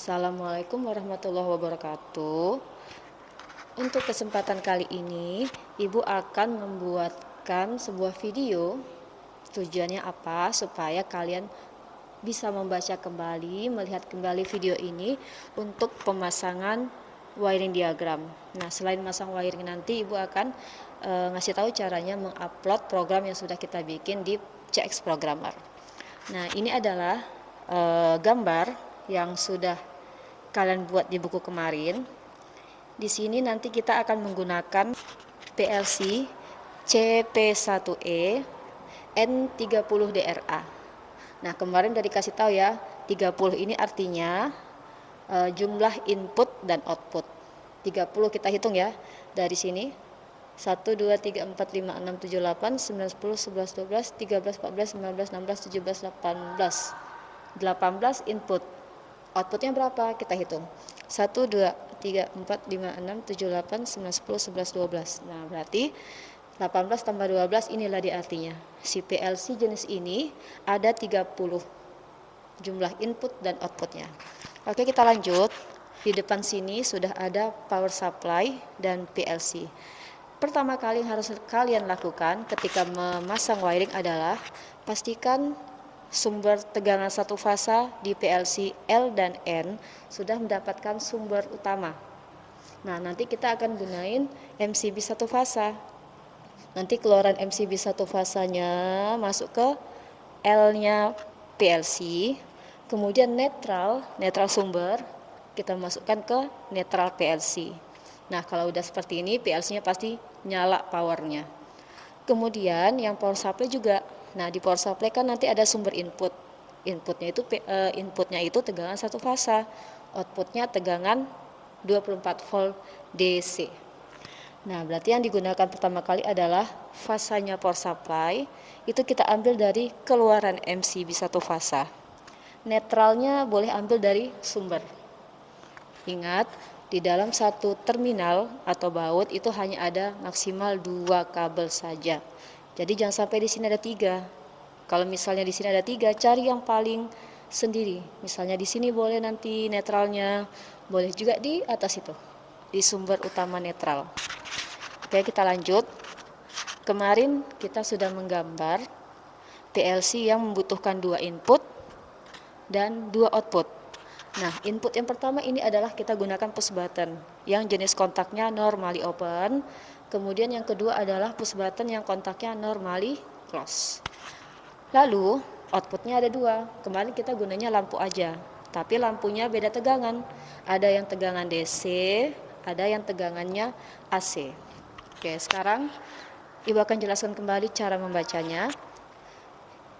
Assalamualaikum warahmatullahi wabarakatuh. Untuk kesempatan kali ini, Ibu akan membuatkan sebuah video. Tujuannya apa? Supaya kalian bisa membaca kembali, melihat kembali video ini untuk pemasangan wiring diagram. Nah, selain masang wiring nanti, Ibu akan ngasih tahu caranya mengupload program yang sudah kita bikin di CX Programmer. Nah, ini adalah gambar yang sudah kalian buat di buku kemarin. Di sini nanti kita akan menggunakan PLC CP1E N30DRA. Nah, kemarin udah dikasih tahu ya, 30 ini artinya jumlah input dan output. 30 kita hitung ya, dari sini 1, 2, 3, 4, 5, 6, 7, 8, 9, 10, 11, 12, 13, 14, 15, 16, 17, 18. 18 input. Outputnya berapa? Kita hitung. 1, 2, 3, 4, 5, 6, 7, 8, 9, 10, 11, 12. Nah, berarti 18 tambah 12 inilah di artinya. Si PLC jenis ini ada 30 jumlah input dan outputnya. Oke, kita lanjut. Di depan sini sudah ada power supply dan PLC. Pertama kali yang harus kalian lakukan ketika memasang wiring adalah pastikan sumber tegangan satu fasa di PLC L dan N sudah mendapatkan sumber utama. Nah, nanti kita akan gunain MCB satu fasa. Nanti keluaran MCB satu fasanya masuk ke L-nya PLC, kemudian netral sumber kita masukkan ke netral PLC. Nah, kalau udah seperti ini PLC-nya pasti nyala powernya. Kemudian yang power supply juga. Nah, di power supply kan nanti ada sumber input. Inputnya itu tegangan satu fasa. Outputnya tegangan 24 volt DC. Nah, berarti yang digunakan pertama kali adalah fasanya power supply. Itu kita ambil dari keluaran MCB satu fasa. Netralnya boleh ambil dari sumber. Ingat, di dalam satu terminal atau baut itu hanya ada maksimal 2 kabel saja. Jadi jangan sampai di sini ada 3. Kalau misalnya di sini ada 3, cari yang paling sendiri. Misalnya di sini boleh nanti netralnya, boleh juga di atas itu, di sumber utama netral. Oke, kita lanjut. Kemarin kita sudah menggambar PLC yang membutuhkan 2 input dan 2 output. Nah, input yang pertama ini adalah kita gunakan push button yang jenis kontaknya normally open. Kemudian yang kedua adalah push button yang kontaknya normally close. Lalu outputnya ada 2. Kemarin kita gunanya lampu aja, tapi lampunya beda tegangan. Ada yang tegangan DC, ada yang tegangannya AC. Oke, sekarang Ibu akan jelaskan kembali cara membacanya.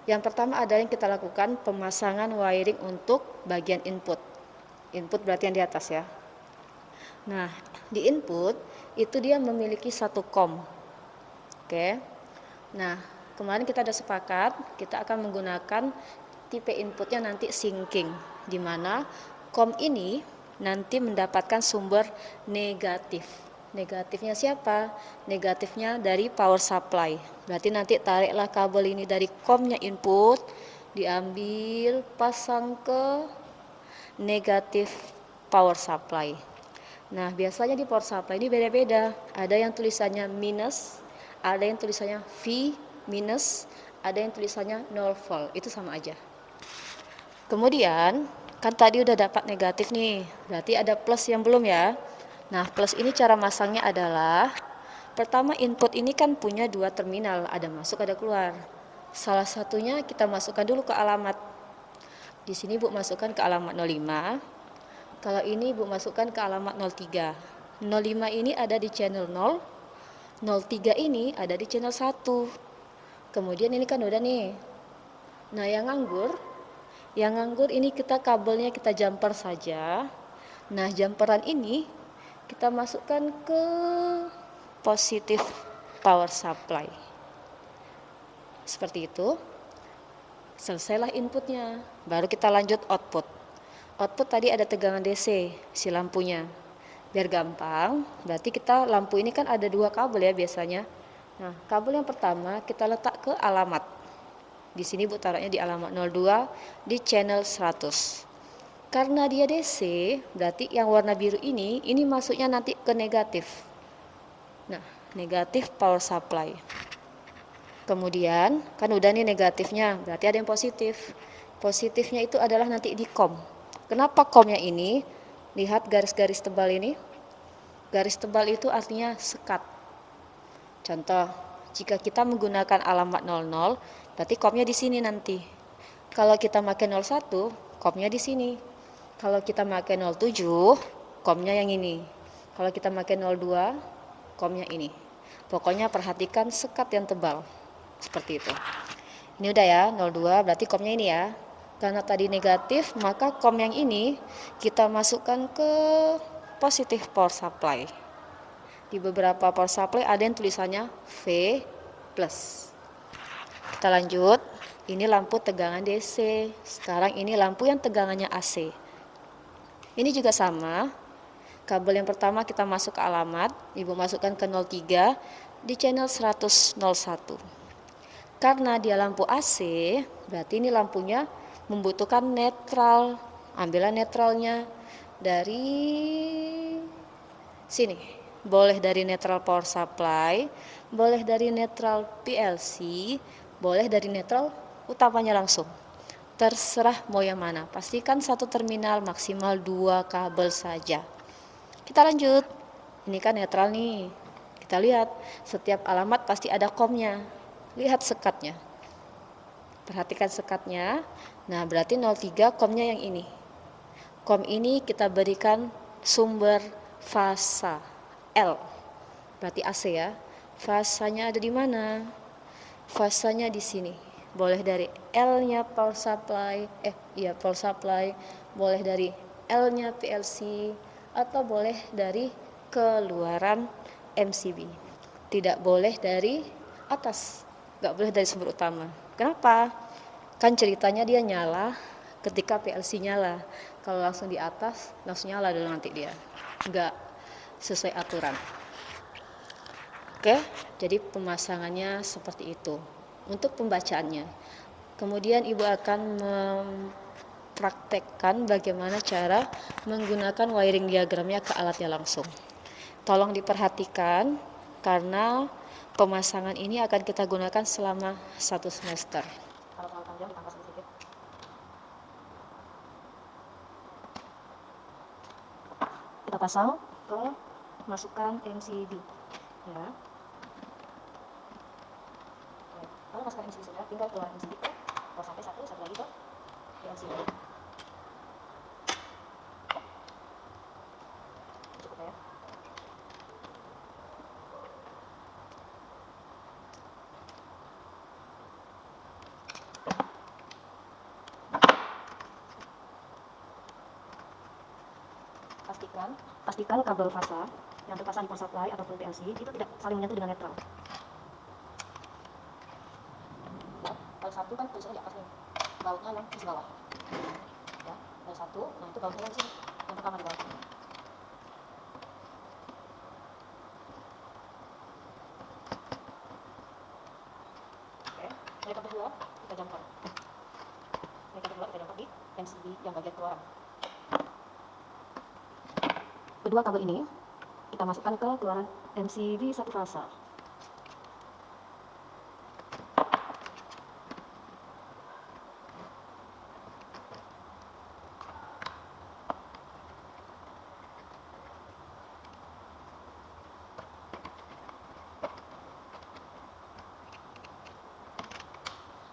Yang pertama adalah yang kita lakukan pemasangan wiring untuk bagian input. Input berarti yang di atas ya. Nah, di input itu dia memiliki satu COM. Oke. Nah, kemarin kita ada sepakat kita akan menggunakan tipe inputnya nanti syncing, di mana COM ini nanti mendapatkan sumber negatif. Negatifnya siapa? Negatifnya dari power supply. Berarti nanti tariklah kabel ini dari COM-nya input, diambil, pasang ke negatif power supply. Nah, biasanya di power supply ini beda-beda. Ada yang tulisannya minus, ada yang tulisannya V minus, ada yang tulisannya 0 volt. Itu sama aja. Kemudian, kan tadi udah dapat negatif nih. Berarti ada plus yang belum ya. Nah, plus ini cara masangnya adalah pertama input ini kan punya 2 terminal, ada masuk ada keluar. Salah satunya kita masukkan dulu ke alamat. Di sini Bu masukkan ke alamat 05. Kalau ini Bu masukkan ke alamat 03. 05 ini ada di channel 0. 03 ini ada di channel 1. Kemudian ini kan udah nih. Nah, yang nganggur ini kita kabelnya kita jumper saja. Nah, jumperan ini kita masukkan ke positif power supply. Seperti itu. Selesailah inputnya. Baru kita lanjut output. Output tadi ada tegangan DC si lampunya. Biar gampang, berarti kita lampu ini kan ada 2 kabel ya biasanya. Nah, kabel yang pertama kita letak ke alamat. Di sini Bu taruhnya di alamat 02 di channel 100. Karena dia DC, berarti yang warna biru ini masuknya nanti ke negatif. Nah, negatif power supply. Kemudian, kan udah nih negatifnya, berarti ada yang positif. Positifnya itu adalah nanti di COM. Kenapa COM-nya ini? Lihat garis-garis tebal ini. Garis tebal itu artinya sekat. Contoh, jika kita menggunakan alamat 00, berarti COM-nya di sini nanti. Kalau kita pakai 01, COM-nya di sini. Kalau kita pakai 07, COM-nya yang ini. Kalau kita pakai 02, COM-nya ini. Pokoknya perhatikan sekat yang tebal. Seperti itu. Ini udah ya, 02 berarti COM-nya ini ya. Karena tadi negatif, maka COM yang ini kita masukkan ke positif power supply. Di beberapa power supply ada yang tulisannya V+. Kita lanjut. Ini lampu tegangan DC. Sekarang ini lampu yang tegangannya AC. Ini juga sama. Kabel yang pertama kita masuk ke alamat, Ibu masukkan ke 03 di channel 100.01. Karena dia lampu AC, berarti ini lampunya membutuhkan netral. Ambillah netralnya dari sini. Boleh dari netral power supply, boleh dari netral PLC, boleh dari netral utamanya langsung. Terserah mau yang mana. Pastikan satu terminal maksimal 2 kabel saja. Kita lanjut. Ini kan netral nih. Kita lihat setiap alamat pasti ada COM-nya. Lihat sekatnya. Perhatikan sekatnya. Nah, berarti 03 COM-nya yang ini. COM ini kita berikan sumber fasa L. Berarti AC ya. Fasanya ada di mana? Fasanya di sini. Boleh dari L-nya power supply, power supply, boleh dari L-nya PLC, atau boleh dari keluaran MCB. Tidak boleh dari atas, nggak boleh dari sumber utama. Kenapa? Kan ceritanya dia nyala ketika PLC nyala. Kalau langsung di atas, langsung nyala dulu nanti dia. Nggak sesuai aturan. Oke, jadi pemasangannya seperti itu. Untuk pembacaannya. Kemudian Ibu akan mempraktekkan bagaimana cara menggunakan wiring diagramnya ke alatnya langsung. Tolong diperhatikan karena pemasangan ini akan kita gunakan selama 1 semester. Kalau panjang ditambah sedikit. Kita pasang ke masukkan MCB. Ya. Kalau masukkan MCB sudah, tinggal keluar MCB ke sampai satu lagi ke MCB. Cukup ya. Pastikan kabel fasa yang terpasang di power supply ataupun PLC itu tidak saling menyentuh dengan netral. Ya, kalau satu kan tulisannya di atas nih, bautnya yang di bawah. Ya, kalau satu, nah itu bautnya yang di sini, yang pertama di bawah. Oke, mereka berdua kita jangkau. Di MCB yang bagian keluaran. Kedua kabel ini kita masukkan ke keluaran MCB satu fasa.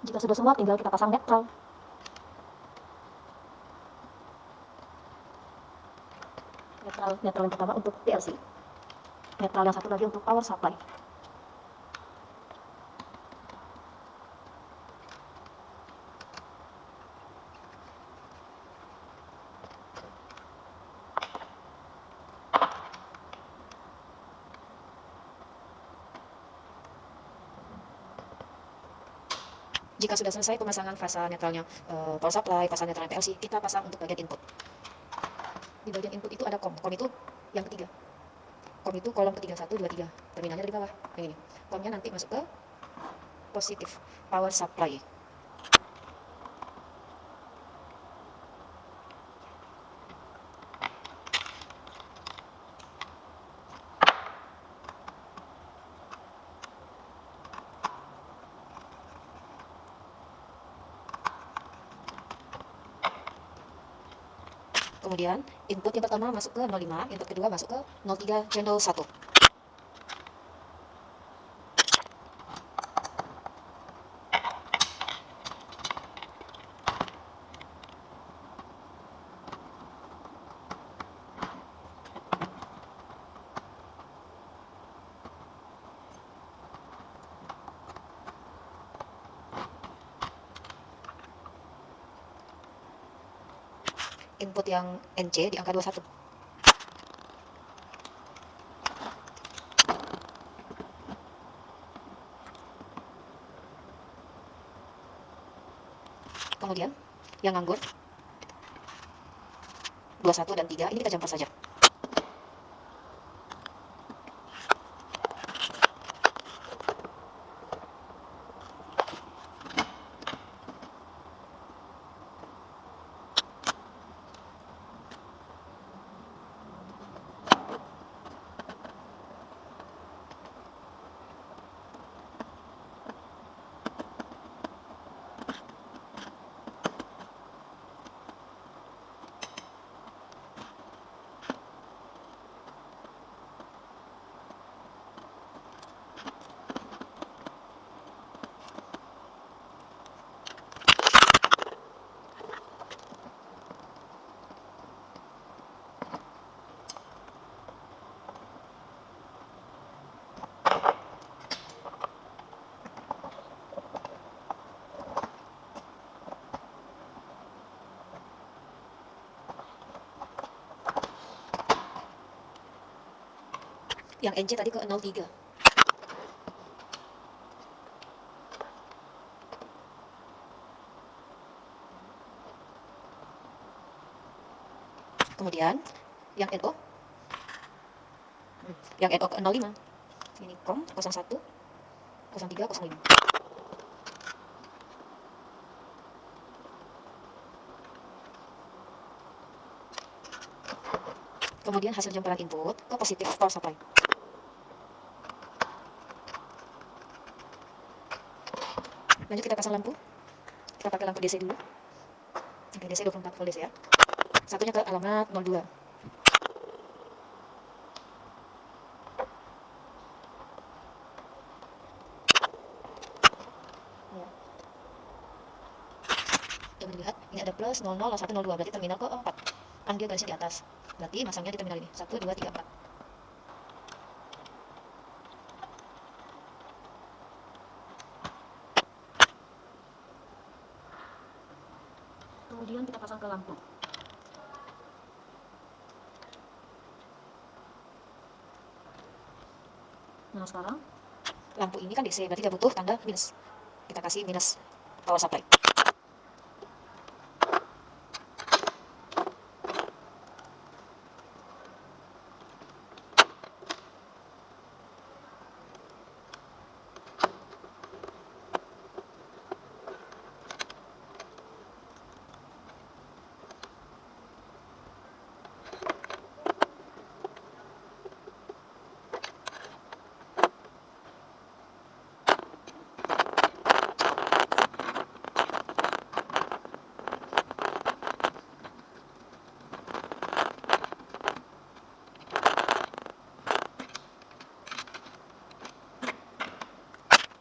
Jika sudah semua, tinggal kita pasang netral. Netral yang pertama untuk PLC, netral yang satu lagi untuk power supply. Jika sudah selesai pemasangan fasa netralnya power supply, fasa netralnya PLC, kita pasang untuk bagian input. Di bagian input itu ada COM itu yang ketiga. COM itu kolom ketiga, 1, 2, 3. Terminalnya dari bawah, yang ini. COM-nya nanti masuk ke positif power supply. Kemudian input yang pertama masuk ke 05, input kedua masuk ke 03 channel 1. Input yang NC di angka 21. Kemudian yang nganggur 21 dan 3 ini kita jumper saja. Yang NC tadi ke 03. Kemudian yang NO ke 05. Ini COM 01 03 05. Kemudian hasil jumperan input ke positif power supply. Lanjut kita pasang lampu. Kita pakai lampu DC dulu. Oke, DC 24 volt DC ya. Satunya ke alamat 02. Ya. Coba dilihat, ini ada plus 00, 01, 02, berarti terminal ke 4. Kan dia garisnya di atas. Berarti masangnya di terminal ini. 1, 2, 3, 4. Kemudian kita pasang ke lampu. Nah sekarang lampu ini kan DC, berarti dia butuh tanda minus. Kita kasih minus power supply.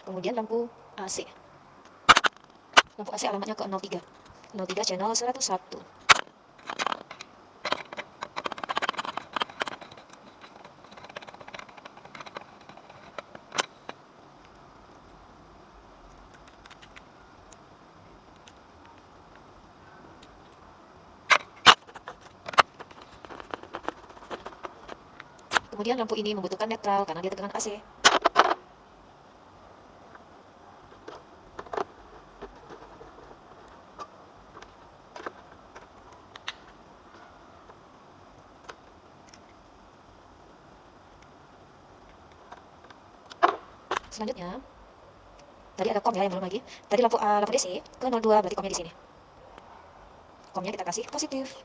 Kemudian lampu AC. Lampu AC alamatnya ke 03. 03 channel 101. Kemudian lampu ini membutuhkan netral karena dia tegangan AC. Selanjutnya, tadi ada COM ya yang belum lagi. Tadi lampu DC ke 02, berarti COM-nya di sini. COM-nya kita kasih positif.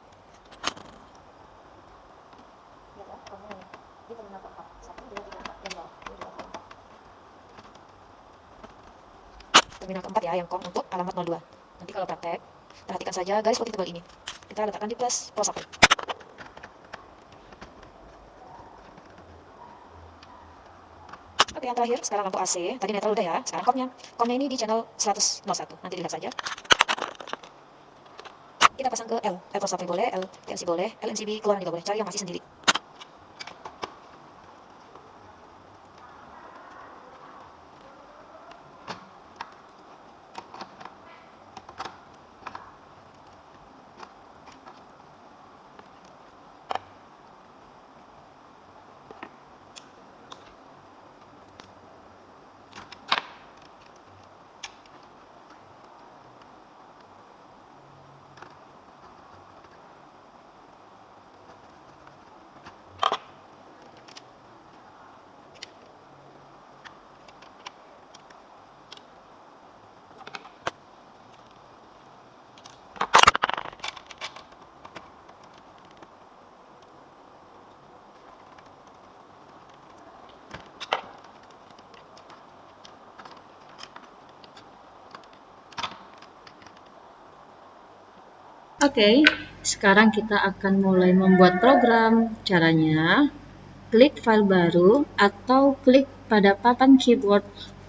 Terminal keempat ya, yang COM untuk alamat 02. Nanti kalau praktek, perhatikan saja garis putih tebal ini. Kita letakkan di plus power supply. yang terakhir, sekarang lampu AC. Tadi netral udah ya, sekarang komnya. Komnya ini di channel 101. Nanti dilihat saja. Kita pasang ke L power supply boleh, L PLC boleh, LNCB keluaran juga boleh. Cari yang masih sendiri. Oke, sekarang kita akan mulai membuat program. Caranya, klik file baru atau klik pada papan keyboard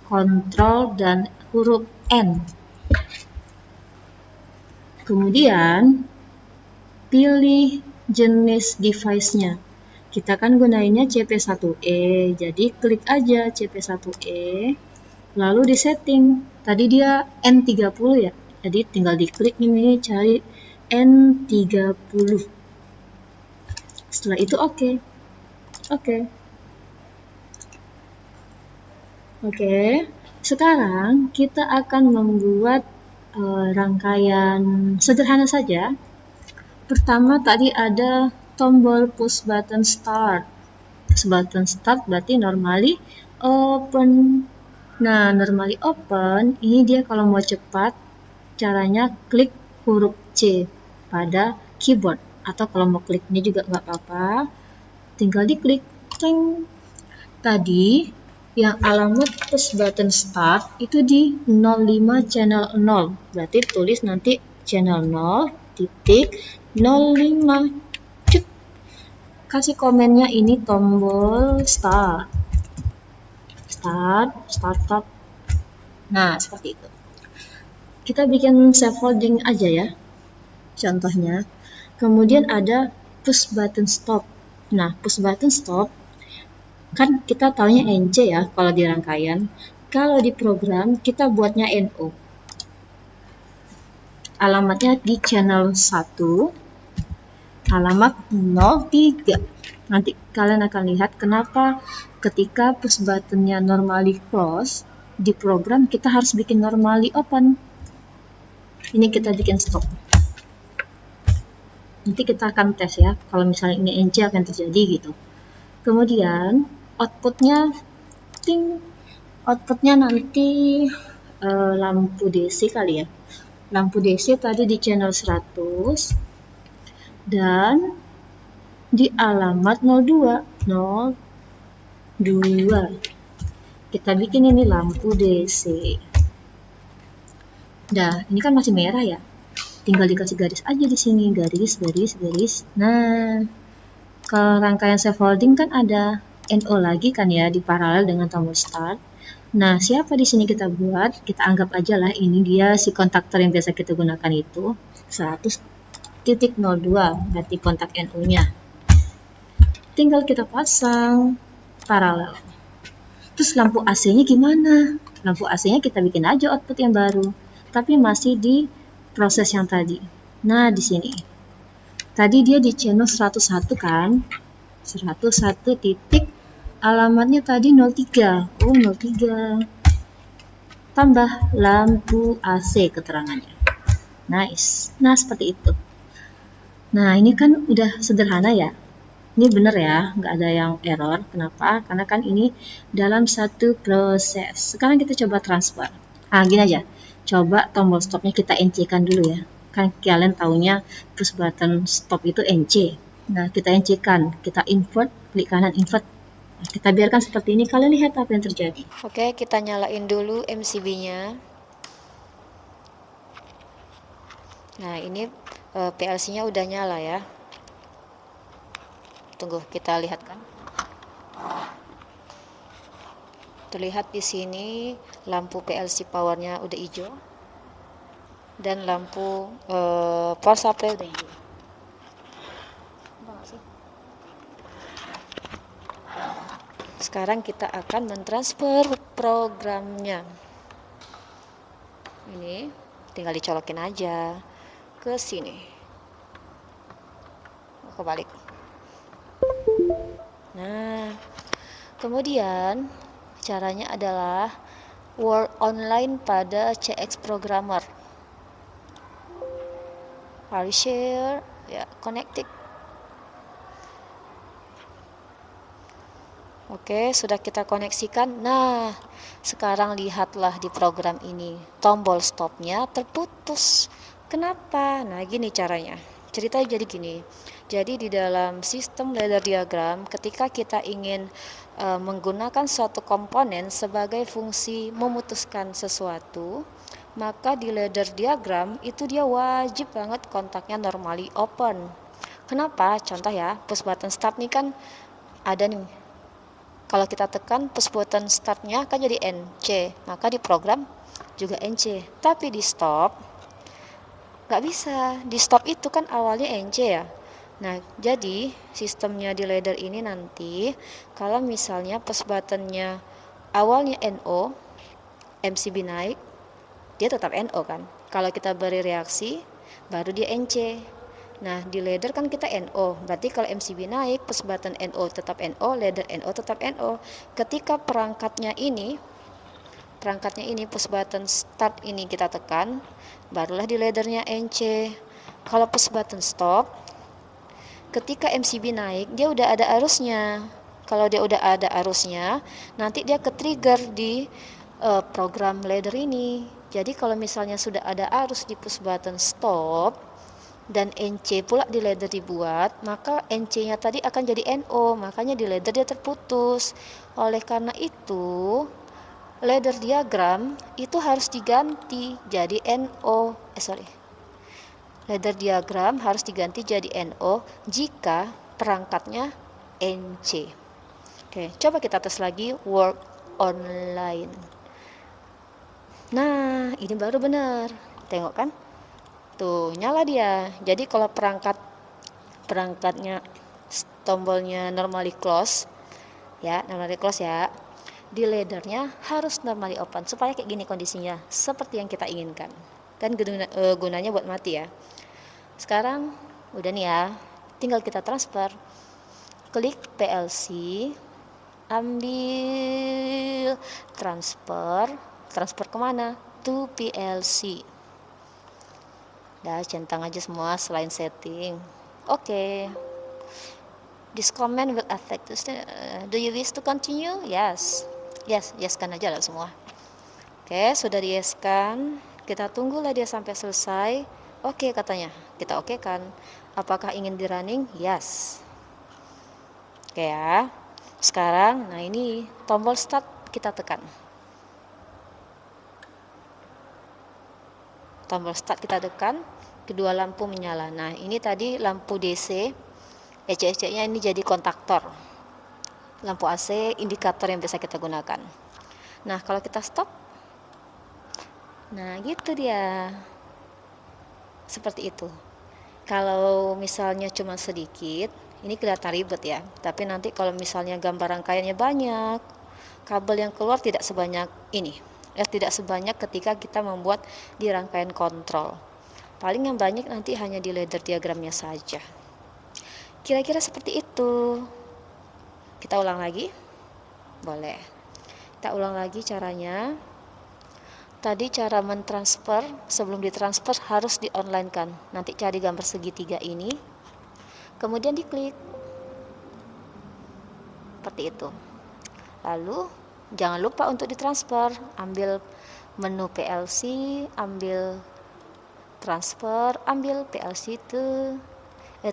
Ctrl dan huruf N. Kemudian, pilih jenis device-nya. Kita kan gunainnya CP1E, jadi klik aja CP1E, lalu di setting. Tadi dia N30 ya, jadi tinggal diklik ini, cari N30. Setelah itu oke. Sekarang kita akan membuat rangkaian sederhana saja. Pertama tadi ada tombol push button start. Push button start berarti normally open. Nah, normally open ini dia kalau mau cepat caranya klik huruf C pada keyboard, atau kalau mau klik ini juga nggak apa-apa, tinggal diklik. Ceng. Tadi yang alamat push button start itu di 05 channel 0, berarti tulis nanti channel 0.05. Cuk. Kasih komennya ini tombol startup. Nah, seperti itu. Kita bikin scaffolding aja ya, contohnya. Kemudian ada push button stop. Nah, push button stop kan kita taunya NC ya kalau di rangkaian. Kalau di program kita buatnya NO. Alamatnya di channel 1, alamat 03. Nanti kalian akan lihat kenapa ketika push buttonnya normally close, di program kita harus bikin normally open. Ini kita bikin stop. Nanti kita akan tes ya, kalau misalnya ini NC akan terjadi gitu. Kemudian outputnya nanti lampu DC kali ya. Lampu DC tadi di channel 100 dan di alamat 02. Kita bikin ini lampu DC. Nah, ini kan masih merah ya. Tinggal dikasih garis aja di sini, garis. Nah, kalau rangkaian scaffolding kan ada NO lagi kan ya, di paralel dengan tombol start. Nah, siapa di sini kita buat? Kita anggap aja lah ini dia si kontaktor yang biasa kita gunakan itu 100.02, berarti kontak NO-nya. Tinggal kita pasang paralel. Terus lampu AC-nya gimana? Lampu AC-nya kita bikin aja output yang baru, tapi masih di proses yang tadi. Nah, di sini. Tadi dia di channel 101 kan? 101 titik, alamatnya tadi 03. Oh, 03. Tambah lampu AC keterangannya. Nice. Nah, seperti itu. Nah, ini kan udah sederhana ya. Ini bener ya, nggak ada yang error. Kenapa? Karena kan ini dalam satu proses. Sekarang kita coba transfer. Gini aja. Coba tombol stopnya kita NC-kan dulu ya. Kan kalian taunya push button stop itu NC. Nah, kita NC-kan. Kita invert, klik kanan invert. Nah, kita biarkan seperti ini. Kalian lihat apa yang terjadi. Oke, kita nyalain dulu MCB-nya. Nah, ini PLC-nya udah nyala ya. Tunggu, kita lihat kan. Terlihat di sini lampu PLC powernya udah hijau dan lampu power supply udah hijau. Sekarang kita akan mentransfer programnya. Ini tinggal dicolokin aja ke sini. Kebalik. Nah, kemudian caranya adalah work online pada CX Programmer. Are you share? Ya, connected. Oke, sudah kita koneksikan. Nah, sekarang lihatlah di program ini. Tombol stopnya terputus. Kenapa? Nah, gini caranya. Ceritanya jadi gini. Jadi di dalam sistem ladder diagram, ketika kita ingin menggunakan suatu komponen sebagai fungsi memutuskan sesuatu, maka di ladder diagram itu dia wajib banget kontaknya normally open. Kenapa? Contoh ya, push button start nih kan ada nih. Kalau kita tekan push button startnya kan jadi NC, maka di program juga NC. Tapi di stop nggak bisa. Di stop itu kan awalnya NC ya. Nah, jadi sistemnya di ladder ini nanti kalau misalnya push buttonnya awalnya NO, MCB naik, dia tetap NO kan. Kalau kita beri reaksi, baru dia NC. Nah, di ladder kan kita NO, berarti kalau MCB naik, push button NO tetap NO, ladder NO tetap NO. Ketika perangkatnya ini push button start ini kita tekan, barulah di laddernya NC. Kalau push button stop, ketika MCB naik, dia udah ada arusnya. Kalau dia udah ada arusnya, nanti dia ke-trigger di program ladder ini. Jadi kalau misalnya sudah ada arus di push button stop, dan NC pula di ladder dibuat, maka NC-nya tadi akan jadi NO, makanya di ladder dia terputus. Oleh karena itu, ladder diagram itu harus diganti jadi NO. Ladder diagram harus diganti jadi NO jika perangkatnya NC. Oke, coba kita tes lagi work online. Nah, ini baru benar. Tengok kan? Tuh, nyala dia. Jadi kalau perangkatnya tombolnya normally close ya, di laddernya harus normally open supaya kayak gini kondisinya, seperti yang kita inginkan. Dan gunanya buat mati ya. Sekarang udah nih ya, tinggal kita transfer. Klik PLC, ambil transfer kemana? To PLC. Dah, centang aja semua selain setting. Oke. This comment will affect us. Do you wish to continue? Yes kan aja lah semua. Oke, sudah di yes kan. Kita tunggulah dia sampai selesai. Oke katanya. Kita oke kan. Apakah ingin di running? Yes. Oke ya. Sekarang, nah ini tombol start kita tekan. Tombol start kita tekan, kedua lampu menyala. Nah, ini tadi lampu DC, EC-nya ini jadi kontaktor. Lampu AC, indikator yang bisa kita gunakan. Nah, kalau kita stop, nah gitu dia. Seperti itu. Kalau misalnya cuma sedikit, ini kelihatan ribet ya. Tapi nanti kalau misalnya gambar rangkaiannya banyak, kabel yang keluar tidak sebanyak ini. Tidak sebanyak ketika kita membuat di rangkaian kontrol. Paling yang banyak nanti hanya di ladder diagramnya saja. Kira-kira seperti itu. Kita ulang lagi? Boleh. Kita ulang lagi caranya. Tadi cara mentransfer, sebelum ditransfer harus di-online kan. Nanti cari gambar segitiga ini. Kemudian diklik. Seperti itu. Lalu jangan lupa untuk ditransfer, ambil menu PLC, ambil transfer, ambil PLC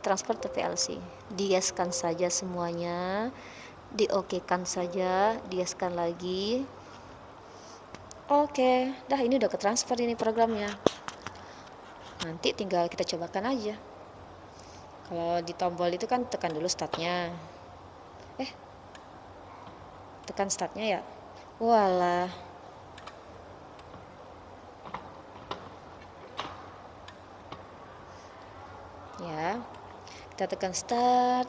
transfer to PLC. Di-yes-kan saja semuanya, di-oke-kan saja, di-yes-kan lagi. Oke, dah ini udah ketransfer ini programnya. Nanti tinggal kita cobakan aja. Kalau di tombol itu kan tekan dulu startnya. Tekan startnya ya. Walah. Ya, kita tekan start.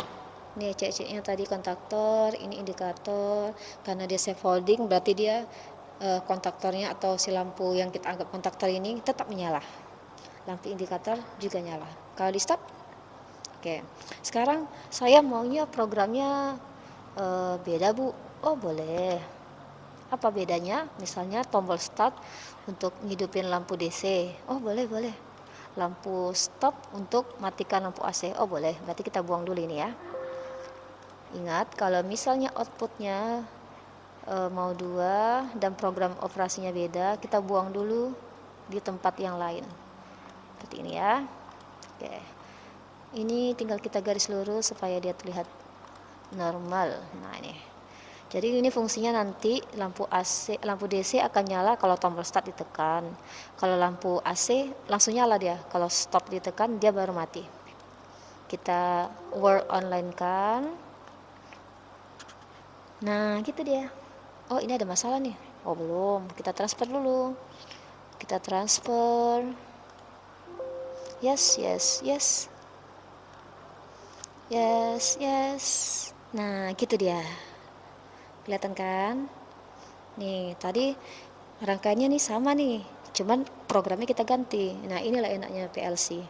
Nih cek-ceknya tadi kontaktor, ini indikator. Karena dia safe holding berarti dia kontaktornya atau si lampu yang kita anggap kontaktor ini tetap menyala. Lampu indikator juga nyala. Kalau di stop, oke. Sekarang saya maunya programnya beda Bu. Oh boleh. Apa bedanya? Misalnya tombol start untuk ngidupin lampu DC. Oh boleh boleh. Lampu stop untuk matikan lampu AC. Oh boleh. Berarti kita buang dulu ini ya. Ingat kalau misalnya outputnya mau 2 dan program operasinya beda, kita buang dulu di tempat yang lain. Seperti ini ya. Oke. Ini tinggal kita garis lurus supaya dia terlihat normal. Nah ini. Jadi ini fungsinya nanti lampu AC, lampu DC akan nyala kalau tombol start ditekan. Kalau lampu AC langsung nyala dia. Kalau stop ditekan dia baru mati. Kita work online kan. Nah, gitu dia. Oh, ini ada masalah nih. Oh, belum. Kita transfer dulu. Kita transfer. Yes, yes, yes. Yes, yes. Nah, gitu dia. Kelihatan kan? Nih, tadi rangkaiannya nih sama nih. Cuman programnya kita ganti. Nah, inilah enaknya PLC.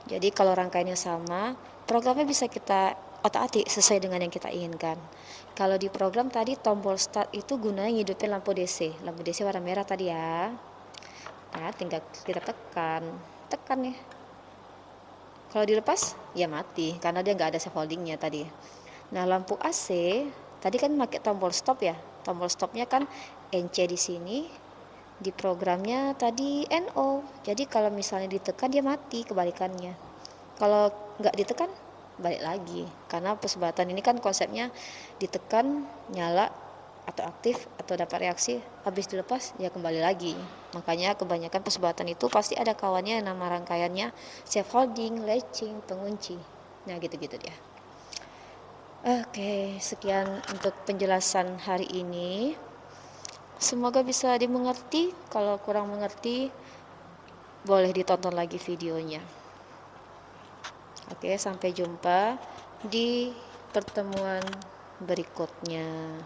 Jadi kalau rangkaiannya sama, programnya bisa kita otak-atik sesuai dengan yang kita inginkan. Kalau di program tadi tombol start itu gunanya ngidupin lampu DC. Lampu DC warna merah tadi ya. Nah, tinggal kita tekan. Tekan ya. Kalau dilepas, ya mati karena dia nggak ada safe holdingnya tadi. Nah, lampu AC tadi kan pakai tombol stop ya. Tombol stopnya kan NC di sini. Di programnya tadi NO. Jadi kalau misalnya ditekan dia mati, kebalikannya. Kalau nggak ditekan balik lagi. Karena persebatan ini kan konsepnya ditekan nyala atau aktif atau dapat reaksi, habis dilepas ya kembali lagi. Makanya kebanyakan persebatan itu pasti ada kawannya yang nama rangkaiannya safe holding, latching, pengunci. Nah gitu-gitu dia. Oke, sekian untuk penjelasan hari ini. Semoga bisa dimengerti. Kalau kurang mengerti, boleh ditonton lagi videonya. Oke, sampai jumpa di pertemuan berikutnya.